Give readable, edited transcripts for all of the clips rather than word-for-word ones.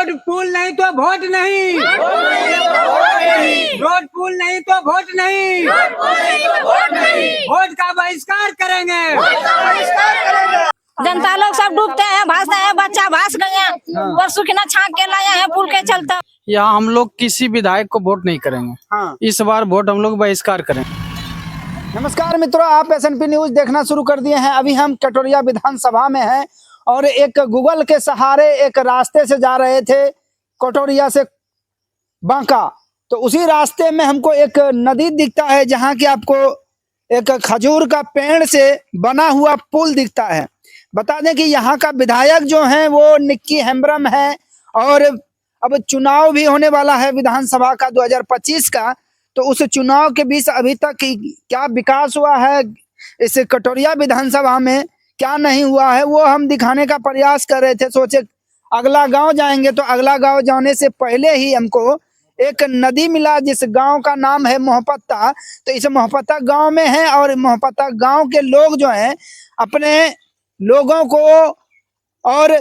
Road पुल नहीं तो vote नहीं, रोड पुल नहीं तो वोट नहीं, वोट का बहिष्कार करेंगे। जनता लोग सब डूबते हैं, भासते हैं, बच्चा भास गए हैं, परसों की ना छाक के लाए हैं पुल के चलते। यहाँ हम लोग किसी विधायक को वोट नहीं करेंगे। हाँ। इस बार वोट हम लोग बहिष्कार करेंगे। नमस्कार मित्रों, आप एसएनपी न्यूज देखना शुरू कर दिए हैं। अभी हम कटोरिया विधानसभा में हैं और एक गूगल के सहारे एक रास्ते से जा रहे थे कटोरिया से बांका। तो उसी रास्ते में हमको एक नदी दिखता है जहाँ की आपको एक खजूर का पेड़ से बना हुआ पुल दिखता है। बता दें कि यहाँ का विधायक जो है वो निक्की हेम्ब्रम है और अब चुनाव भी होने वाला है विधानसभा का 2025 का। तो उस चुनाव के बीच अभी तक क्या विकास हुआ है इस कटोरिया विधानसभा में, क्या नहीं हुआ है, वो हम दिखाने का प्रयास कर रहे थे। सोचे अगला गांव जाएंगे, तो अगला गांव जाने से पहले ही हमको एक नदी मिला जिस गांव का नाम है मोहपत्ता। तो इस मोहपत्ता गांव में है और मोहपत्ता गांव के लोग जो हैं अपने लोगों को और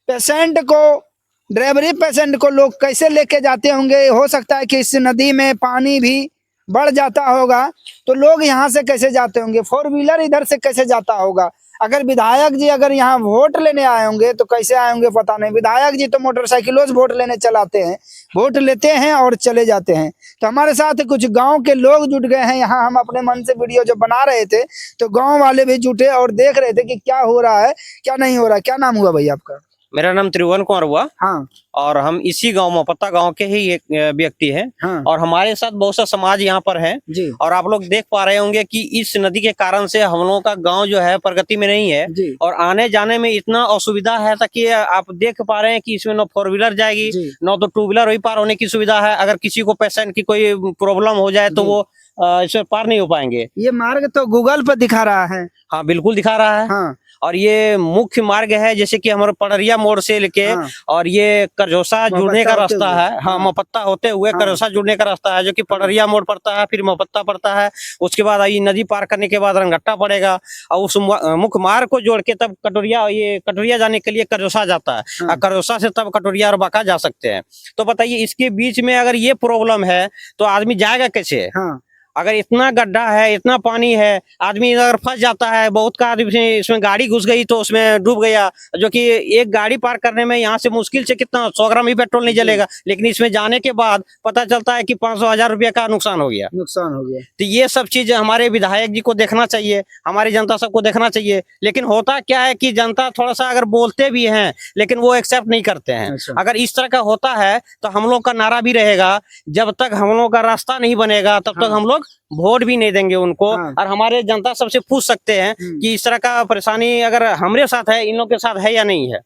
पेशेंट को, ड्राइवरी पेशेंट को लोग कैसे लेके जाते होंगे। हो सकता है कि इस नदी में पानी भी बढ़ जाता होगा, तो लोग यहाँ से कैसे जाते होंगे, 4 व्हीलर इधर से कैसे जाता होगा। अगर विधायक जी अगर यहाँ वोट लेने आए होंगे तो कैसे आए होंगे पता नहीं। विधायक जी तो मोटरसाइकिलों से वोट लेने चलाते हैं, वोट लेते हैं और चले जाते हैं। तो हमारे साथ कुछ गांव के लोग जुट गए हैं यहाँ। हम अपने मन से वीडियो जब बना रहे थे तो गांव वाले भी जुटे और देख रहे थे कि क्या हो रहा है क्या नहीं हो रहा है। क्या नाम हुआ भैया आपका? मेरा नाम त्रिभुवन कुमार हुआ। हाँ। और हम इसी गांव मोहपत्ता गांव के ही एक व्यक्ति हैं। हाँ। और हमारे साथ बहुत सा समाज यहाँ पर है जी। और आप लोग देख पा रहे होंगे कि इस नदी के कारण से हम लोगों का गांव जो है प्रगति में नहीं है जी। और आने जाने में इतना असुविधा है ताकि आप देख पा रहे हैं कि इसमें न 4 व्हीलर जाएगी, न तो 2 व्हीलर वही पार होने की सुविधा है। अगर किसी को पेशेंट की कोई प्रॉब्लम हो जाए तो वो इसमें पार नहीं हो पाएंगे। ये मार्ग तो गूगल पर दिखा रहा है। हाँ बिल्कुल दिखा रहा है। हाँ। और ये मुख्य मार्ग है, जैसे कि हमारे पड़रिया मोड़ से लेके हाँ। और ये करझोसा जुड़ने का रास्ता है। हाँ, मोहपत्ता होते हुए करझोसा जुड़ने का रास्ता है, जो कि पड़रिया मोड़ पड़ता है, फिर मोहपत्ता पड़ता है। उसके बाद ये नदी पार करने के बाद रंगट्टा पड़ेगा और उस मुख्य मार्ग को जोड़ के तब कटोरिया जाने के लिए करझोसा जाता है। हाँ। और करझोसा से तब कटोरिया और बांका जा सकते हैं। तो बताइए इसके बीच में अगर ये प्रॉब्लम है तो आदमी जाएगा कैसे? हाँ। अगर इतना गड्ढा है, इतना पानी है, आदमी अगर फंस जाता है, बहुत का आदमी इसमें गाड़ी घुस गई तो उसमें डूब गया, जो कि एक गाड़ी पार करने में यहाँ से मुश्किल से कितना 100 ग्राम ही पेट्रोल नहीं जलेगा, लेकिन इसमें जाने के बाद पता चलता है कि 500,000 रुपया का नुकसान हो गया। तो ये सब चीज हमारे विधायक जी को देखना चाहिए, हमारी जनता सबको देखना चाहिए। लेकिन होता क्या है कि जनता थोड़ा सा अगर बोलते भी हैं लेकिन वो एक्सेप्ट नहीं करते हैं। अगर इस तरह का होता है तो हम लोग का नारा भी रहेगा, जब तक हम लोग का रास्ता नहीं बनेगा तब तक हम लोग वोट भी नहीं देंगे उनको। हाँ। और हमारे जनता सबसे पूछ सकते हैं कि इस तरह का परेशानी अगर हमारे साथ है, इन लोग के साथ है या नहीं है,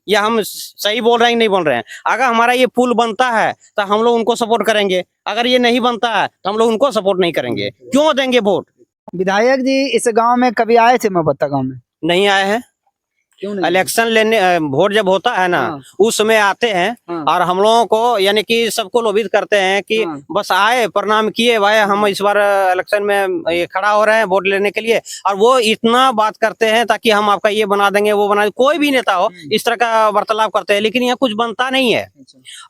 या हम सही बोल रहे हैं नहीं बोल रहे हैं। अगर हमारा ये पुल बनता है तो हम लोग उनको सपोर्ट करेंगे, अगर ये नहीं बनता है तो हम लोग उनको सपोर्ट नहीं करेंगे। क्यों देंगे वोट? विधायक जी इस गांव में कभी आए थे? मोहपत्ता गांव में नहीं आए हैं। इलेक्शन लेने वोट जब होता है ना, हाँ। उस समय आते हैं। हाँ। और हम लोगों को यानी कि सबको लोभित करते हैं कि हाँ। बस आए, प्रणाम किए, भाई हम इस बार इलेक्शन में ये खड़ा हो रहे हैं वोट लेने के लिए। और वो इतना बात करते हैं ताकि हम आपका ये बना देंगे वो बना देंगे। कोई भी नेता हो इस तरह का वार्तालाप करते हैं, लेकिन यहाँ कुछ बनता नहीं है।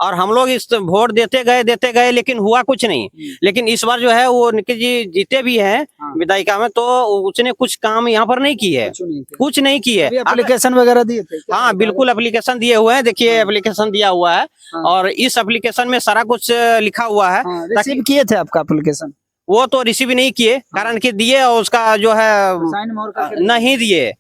और हम लोग इस वोट देते गए लेकिन हुआ कुछ नहीं। लेकिन इस बार जो है वो निखिल जी जीते भी हैं विधायिका में, तो उसने कुछ काम यहाँ पर नहीं की है, कुछ नहीं की है। एप्लीकेशन वगैरह दिए थे? हाँ बिल्कुल एप्लीकेशन दिए हुए हैं, देखिए एप्लीकेशन दिया हुआ है। और इस एप्लीकेशन में सारा कुछ लिखा हुआ है। रिसीव किए थे आपका एप्लीकेशन? वो तो रिसीव नहीं किए, कारण कि दिए और उसका जो है साइन मोहर करके नहीं दिए।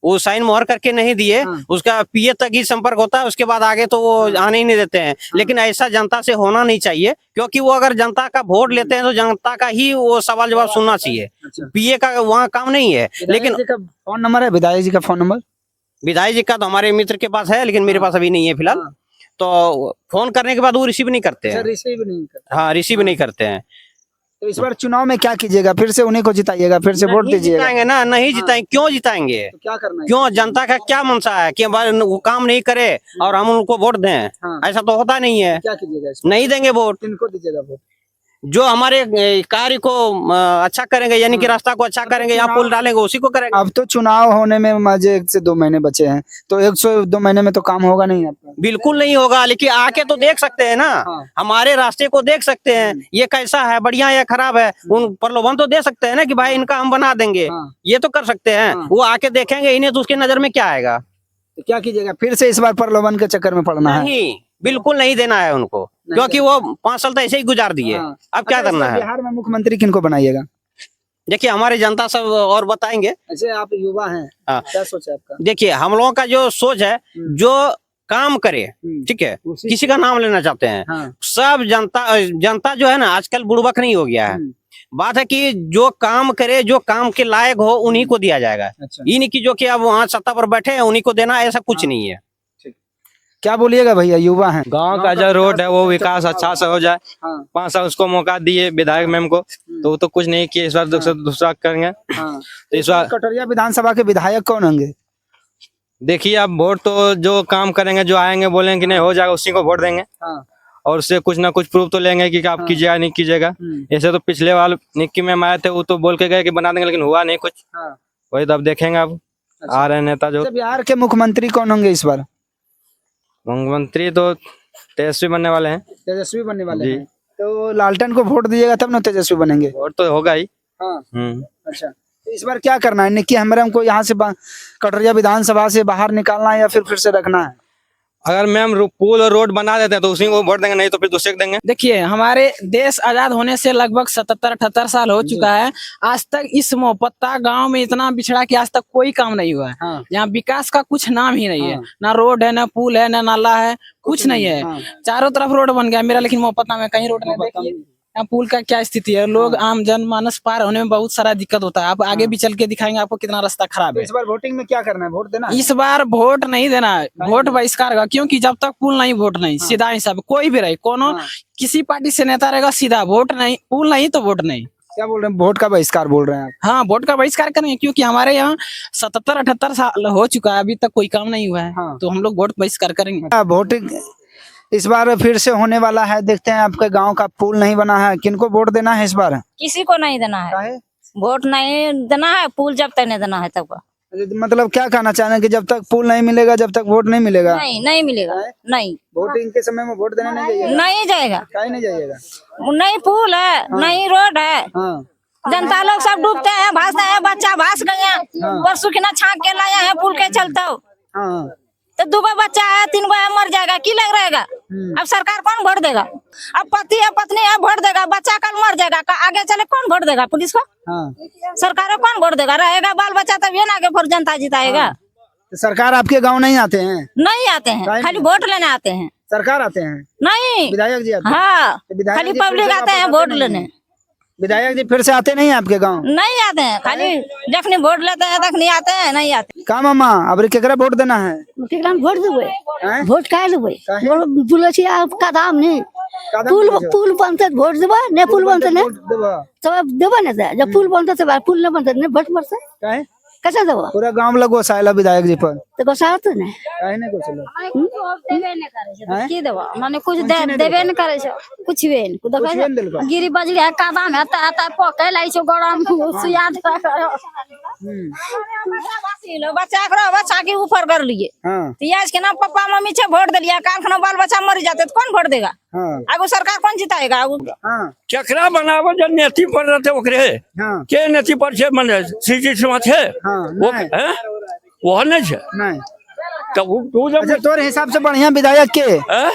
वो साइन मोहर करके नहीं दिए। उसका पीए तक ही संपर्क होता है, उसके बाद आगे तो वो आने ही नहीं देते हैं। लेकिन ऐसा जनता से होना नहीं चाहिए, क्योंकि वो अगर जनता का वोट लेते हैं तो जनता का ही वो सवाल जवाब सुनना चाहिए। पीए का वहाँ काम नहीं है। लेकिन फोन नंबर है विधायक जी का? फोन नंबर विधायक जी का तो हमारे मित्र के पास है, लेकिन मेरे पास अभी नहीं है फिलहाल। तो फोन करने के बाद वो रिसीव नहीं करते हैं। रिसीव नहीं करते? हाँ रिसीव नहीं करते हैं। तो इस बार चुनाव में क्या कीजिएगा? फिर से उन्हीं को जिताइएगा, फिर से वोट दीजिएगा? जिताएंगे ना, नहीं जिताएंगे। क्यों जिताएंगे? तो क्या करना है? क्यों? जनता का क्या मनसा है कि वो काम नहीं करे और हम उनको वोट दें? ऐसा तो होता नहीं है। क्या कीजिएगा? नहीं देंगे वोट। किनको दीजिएगा वोट? जो हमारे कार्य को अच्छा करेंगे, यानी कि रास्ता को अच्छा करेंगे, यहाँ पुल डालेंगे, उसी को करेंगे। अब तो चुनाव होने में मजे 1 से 2 महीने बचे हैं, तो 1 से 2 महीने में तो काम होगा नहीं आपका। बिल्कुल नहीं होगा, लेकिन आके तो देख सकते हैं ना। हाँ। हमारे रास्ते को देख सकते हैं, ये कैसा है, बढ़िया या खराब है। उन प्रलोभन तो दे सकते हैं ना कि भाई इनका हम बना देंगे, हाँ। ये तो कर सकते हैं। हाँ। वो आके देखेंगे, इन्हें तो उसकी नजर में क्या आएगा। तो क्या कीजिएगा, फिर से इस बार प्रलोभन के चक्कर में पड़ना है? नहीं, बिल्कुल नहीं देना है उनको, क्योंकि वो 5 साल तो ऐसे ही गुजार दिए। हाँ। अब क्या अच्छा, इस करना बार है? बिहार में मुख्यमंत्री किनको बनाइएगा? देखिए, हमारे जनता सब और बताएंगे। ऐसे आप युवा हैं, हाँ। क्या सोच है आपका? देखिए, हम लोगों का जो सोच है, जो काम करे, ठीक है, उसी- किसी का नाम लेना चाहते हैं। हाँ। सब जनता जो है ना, आजकल बुड़बक नहीं हो गया है। बात है कि जो काम करे, जो काम के लायक हो, उन्हीं को दिया जाएगा। अच्छा। ये नहीं कि जो कि अब वहाँ सत्ता पर बैठे हैं उन्हीं को देना, ऐसा कुछ नहीं है। क्या बोलिएगा भैया, युवा हैं? गांव का जो रोड है वो विकास अच्छा से हो जाए। हाँ। 5 साल उसको मौका दिए विधायक मैम को, तो वो तो कुछ नहीं किए। इस बार दूसरा करेंगे। हाँ। तो इस बार कटोरिया विधानसभा के विधायक कौन होंगे? देखिए, अब वोट तो जो काम करेंगे, जो आएंगे बोलेंगे कि नहीं हो जाएगा, उसी को वोट देंगे। हाँ। और उससे कुछ ना कुछ प्रूफ तो लेंगे कि आप कीजिएगा नहीं कीजिएगा। ऐसे तो पिछले बार निक्की मैम आए थे, वो तो बोल के गए कि बना देंगे, लेकिन हुआ नहीं कुछ। हाँ। वही तो अब देखेंगे। अब आ रहे नेता जो अच्छा, बिहार के मुख्यमंत्री कौन होंगे इस बार? मुख्यमंत्री तो तेजस्वी बनने वाले हैं। तेजस्वी बनने वाले जी। हैं। तो लालटेन को वोट दीजिएगा तब ना तेजस्वी बनेंगे। वोट तो होगा ही। हाँ। हम्म। अच्छा, तो इस बार क्या करना है? निक्की हेम्ब्रम को यहाँ से कटोरिया विधानसभा से बाहर निकालना है या फिर से रखना है? अगर मैम पुल और रोड बना देते हैं तो उसी को वोट देंगे, नहीं तो फिर दूसरे को देंगे। देखिए, हमारे देश आजाद होने से लगभग 77-78 साल हो चुका है। आज तक इस मोहपत्ता गांव में इतना बिछड़ा कि आज तक कोई काम नहीं हुआ है। हाँ। यहाँ विकास का कुछ नाम ही नहीं है। हाँ। ना रोड है, ना पुल है, ना नाला है, कुछ नहीं है। हाँ। चारों तरफ रोड बन गया मेरा, लेकिन मोहपत्ता में कहीं रोड नहीं। देखिए यहाँ पुल का क्या स्थिति है। लोग आम जनमानस पार होने में बहुत सारा दिक्कत होता है। आप आगे भी चल के दिखाएंगे आपको कितना रास्ता खराब है। इस बार वोटिंग में क्या करना है? वोट देना है? इस बार वोट नहीं देना है, वोट बहिष्कार का। क्योंकि जब तक पुल नहीं, वोट नहीं। सीधा हिसाब, कोई भी रहे, कोनो किसी पार्टी से नेता रहेगा, सीधा वोट नहीं, पुल नहीं तो वोट नहीं। क्या बोल रहे हैं? वोट का बहिष्कार बोल रहे हैं आप? हाँ, वोट का बहिष्कार करेंगे, क्योंकि हमारे यहाँ 77-78 साल हो चुका है, अभी तक कोई काम नहीं हुआ है। हाँ। तो हम लोग वोट बहिष्कार करेंगे। वोटिंग इस बार फिर से होने वाला है, देखते हैं। आपके गांव का पुल नहीं बना है, किनको वोट देना है इस बार? किसी को नहीं देना है, काहे? वोट नहीं देना है, पुल जब तक नहीं देना है तब का। मतलब क्या कहना चाह रहे हैं कि जब तक पुल नहीं मिलेगा जब तक वोट नहीं मिलेगा? नहीं मिलेगा, नहीं वोटिंग के समय में वोट देने नहीं जाइएगा? नहीं जाएगा। काहे नहीं जाइएगा? नहीं पुल है, नहीं रोड है। हाँ। जनता लोग सब डूबते हैं, भासते हैं, बच्चा भास गए हैं। परसों कितना छाक के लाया है पुल के चलते। हाँ। तो 2 बच्चा है, 3 है, मर जाएगा, की लग रहेगा? अब सरकार कौन वोट देगा? अब पति है, पत्नी है, वोट देगा, बच्चा कल मर जाएगा, आगे चले कौन वोट देगा? पुलिस को? हाँ। सरकार को कौन वोट देगा? रहेगा बाल बच्चा तभी ना आगे फिर जनता जिताएगा। तो सरकार आपके गांव नहीं आते हैं? नहीं आते हैं, खाली वोट लेने आते हैं। सरकार आते हैं? नहीं, विधायक जी आते हैं? हाँ, तो विधायक खाली जी फिर पब्लिक से आते हैं वापस वोट नहीं लेने। हैं? विधायक जी फिर से आते नहीं है आपके गांव? नहीं आते हैं, खाली जखनी वोट लेते हैं तखनी आते हैं, नहीं आते। का मामा अब केकरा वोट देना है? वोट देवे, हैं? वोट काहे लेवे? काहे? बोले छी आपका दाम नहीं, का दाम पुल बोले छो? पुल बनते तो वोट देबा, नहीं पुल बनते नहीं वोट देबा? तब देबा नहीं दे। जब पुल बनते तो पुल नहीं बनते नहीं वोट पड़ते, काहे? कैसे देबा? पूरा गांव लगो साइला विधायक जी पर। तो गोसा तो नहीं। काहे नहीं कुछ लोग? देबे नहीं करे छै, हैं? की देबा? माने कुछ देबे नहीं करे छै, कुछ भी नहीं। कुछ भी नहीं देलको? गिरी बजरी है, कादा में आता आता पके लाई छै, गरम सुयाद बच्चा करो, बच्चा के ऊपर कर लिए। हाँ। तो आज के नाम पापा मम्मी छे वोट दिलिया, काल खाना बाल बच्चा मर जाते तो कौन वोट देगा? हाँ। आगू सरकार कौन जिताएगा? आगू हाँ। केकरा बनाबो जो नेति पर रहते ओकरे हाँ। के नेति पर छे मने सीजी समा छे हाँ। वो नहीं। हैं वो नहीं छे नहीं। तो तू जब अच्छा, तोरे हिसाब से बढ़िया विधायक के? हैं?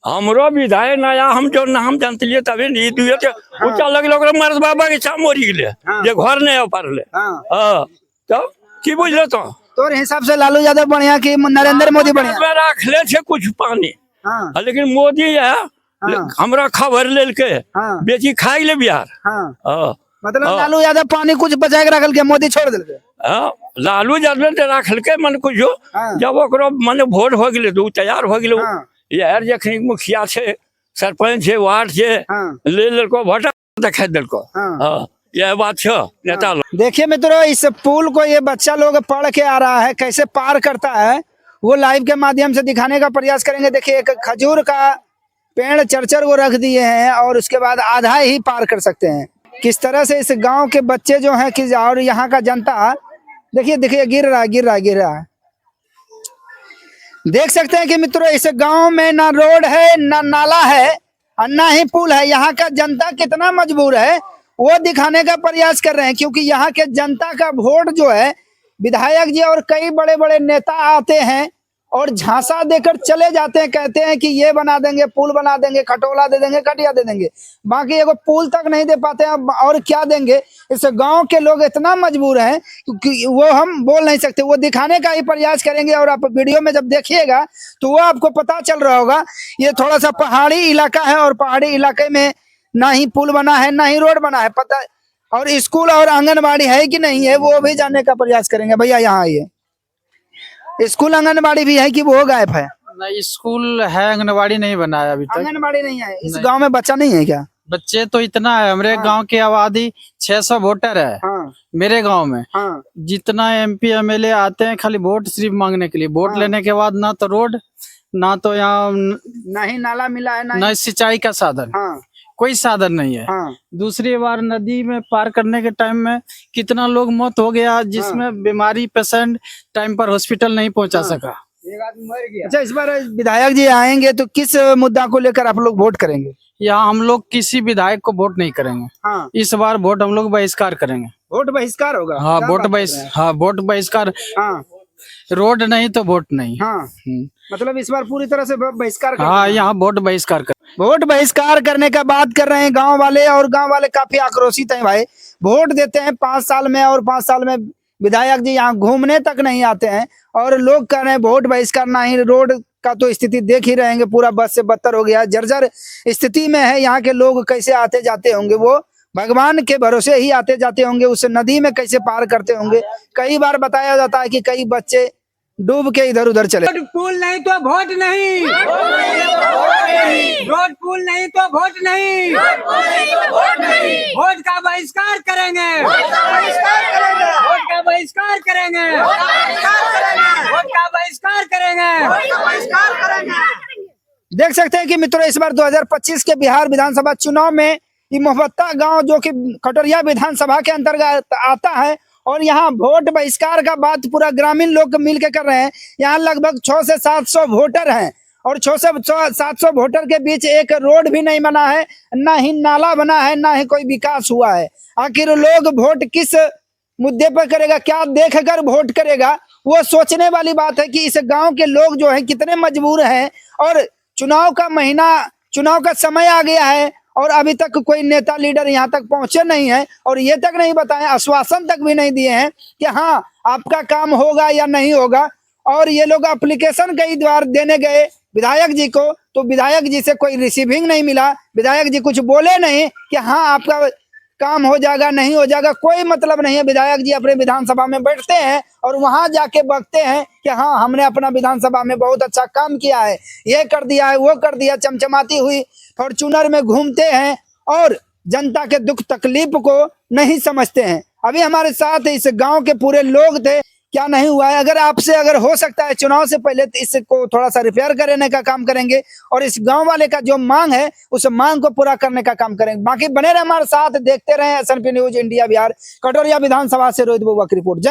हमरो विधायक नया हम जो नाम जानते लिए तभी नहीं दुए थे ऊंचा लग लग मर्द बाबा के चा मरी गेले हाँ। जे घर नहीं पारले हाँ। हां तो की बुझले तो तोरे हिसाब से लालू यादव बढ़िया कि नरेंद्र मोदी बढ़िया? में रखले छे कुछ पानी हाँ। लेकिन मोदी है हमरा खबर लेल के हाँ। बेची खाई ले बिहार हाँ। हां मतलब हाँ। लालू यादव पानी कुछ बचा के रखल के, मोदी छोड़ दिल के? हाँ, लालू यादव ने रखलके मन कुछ हाँ। जब ओकरो मन वोट हो गेले तो उ तैयार हो गेले हाँ। यार जखनी मुखिया छे, सरपंच छे, वार्ड छे, हाँ। ले लेलको वोट देखा देलको। हाँ। हाँ, यह बात छे नेता लोग। देखिए मित्रों, इस पुल को ये बच्चा लोग पढ़ के आ रहा है, कैसे पार करता है वो लाइव के माध्यम से दिखाने का प्रयास करेंगे। देखिए, एक खजूर का पेड़ चरचर को रख दिए हैं और उसके बाद आधा ही पार कर सकते हैं। किस तरह से इस गांव के बच्चे जो हैं कि और यहाँ का जनता देखिए देखिए गिर रहा है। देख सकते हैं कि मित्रों इस गांव में ना रोड है, ना नाला है और ना ही पुल है। यहाँ का जनता कितना मजबूर है वो दिखाने का प्रयास कर रहे हैं, क्योंकि यहाँ के जनता का वोट जो है विधायक जी और कई बड़े बड़े नेता आते हैं और झांसा देकर चले जाते हैं, कहते हैं कि ये बना देंगे, पुल बना देंगे, खटोला दे देंगे, कटिया दे देंगे, बाकी एगो पुल तक नहीं दे पाते हैं और क्या देंगे। इस गांव के लोग इतना मजबूर हैं कि वो हम बोल नहीं सकते, वो दिखाने का ही प्रयास करेंगे और आप वीडियो में जब देखिएगा तो वो आपको पता चल रहा होगा। ये थोड़ा सा पहाड़ी इलाका है और पहाड़ी इलाके में ना ही पुल बना है ना ही रोड बना है, पता और स्कूल और आंगनबाड़ी है कि नहीं है वो भी जानने का प्रयास करेंगे। भैया यहाँ आइए, स्कूल आंगनबाड़ी भी है कि वो गायब है? नहीं, स्कूल है, आंगनबाड़ी नहीं बनाया अभी तक। आंगनबाड़ी नहीं है इस गांव में, बच्चा नहीं है क्या? बच्चे तो इतना है, हमारे गांव की आबादी 600 वोटर है। हाँ मेरे गांव में हाँ जितना MP MLA आते हैं खाली वोट सिर्फ मांगने के लिए, वोट लेने के बाद ना तो रोड, ना तो यहाँ ना ही नाला मिला है ना सिंचाई का साधन, हाँ कोई साधन नहीं है। हाँ दूसरी बार नदी में पार करने के टाइम में कितना लोग मौत हो गया, जिसमें बीमारी पेशेंट टाइम पर हॉस्पिटल नहीं पहुंचा सका। एक आदमी मर गया। अच्छा, इस बार विधायक जी आएंगे तो किस मुद्दा को लेकर आप लोग वोट करेंगे? यहाँ हम लोग किसी विधायक को वोट नहीं करेंगे। हाँ इस बार वोट हम लोग बहिष्कार करेंगे। वोट बहिष्कार होगा? हाँ क्या वोट बात कर रहे हैं? वोट बहिष्कार, हाँ रोड नहीं तो वोट नहीं। हाँ मतलब इस बार पूरी तरह से बहिष्कार हाँ यहाँ वोट बहिष्कार कर। वोट बहिष्कार करने का बात कर रहे हैं गांव वाले, और गांव वाले काफी आक्रोशित हैं भाई। वोट देते हैं 5 साल में और 5 साल में विधायक जी यहाँ घूमने तक नहीं आते हैं और लोग कह रहे हैं वोट बहिष्कार। ना ही रोड का तो स्थिति देख ही रहेंगे, पूरा बस से बदतर हो गया है, जर्जर स्थिति में है। यहाँ के लोग कैसे आते जाते होंगे, वो भगवान के भरोसे ही आते जाते होंगे, उस नदी में कैसे पार करते होंगे। कई बार बताया जाता है कि कई बच्चे डूब के इधर उधर चले। पुल नहीं तो वोट नहीं, रोड पुल नहीं तो वोट नहीं, वोट का बहिष्कार करेंगे, वोट का बहिष्कार करेंगे, वोट का बहिष्कार करेंगे। देख सकते हैं कि मित्रों इस बार 2025 के बिहार विधानसभा चुनाव में ये मोहब्बता गांव जो कि कटोरिया विधानसभा के अंतर्गत आता है और यहाँ वोट बहिष्कार का बात पूरा ग्रामीण लोग मिल के कर रहे हैं। यहाँ लगभग 600 से 700 वोटर हैं और 600 से 700 वोटर के बीच एक रोड भी नहीं बना है, ना ही नाला बना है, ना ही कोई विकास हुआ है। आखिर लोग वोट किस मुद्दे पर करेगा, क्या देखकर वोट करेगा, वो सोचने वाली बात है कि इस गांव के लोग जो है कितने मजबूर हैं। और चुनाव का महीना, चुनाव का समय आ गया है और अभी तक कोई नेता लीडर यहाँ तक पहुंचे नहीं है और ये तक नहीं बताए, आश्वासन तक भी नहीं दिए हैं कि हाँ आपका काम होगा या नहीं होगा। और ये लोग एप्लीकेशन कई बार देने गए विधायक जी को तो विधायक जी से कोई रिसीविंग नहीं मिला, विधायक जी कुछ बोले नहीं कि हाँ आपका काम हो जाएगा नहीं हो जाएगा, कोई मतलब नहीं है। विधायक जी अपने विधानसभा में बैठते हैं और वहां जाके बकते हैं कि हाँ हमने अपना विधानसभा में बहुत अच्छा काम किया है, ये कर दिया है, वो कर दिया, चमचमाती हुई फॉर्चूनर में घूमते हैं और जनता के दुख तकलीफ को नहीं समझते हैं। अभी हमारे साथ इस गांव के पूरे लोग थे, क्या नहीं हुआ है। अगर आपसे अगर हो सकता है चुनाव से पहले तो इसको थोड़ा सा रिपेयर करने का काम करेंगे और इस गांव वाले का जो मांग है उस मांग को पूरा करने का काम करेंगे। बाकी बने रहे हमारे साथ, देखते रहे SNP न्यूज इंडिया बिहार, कटोरिया विधानसभा से रोहित बबुआ की रिपोर्ट।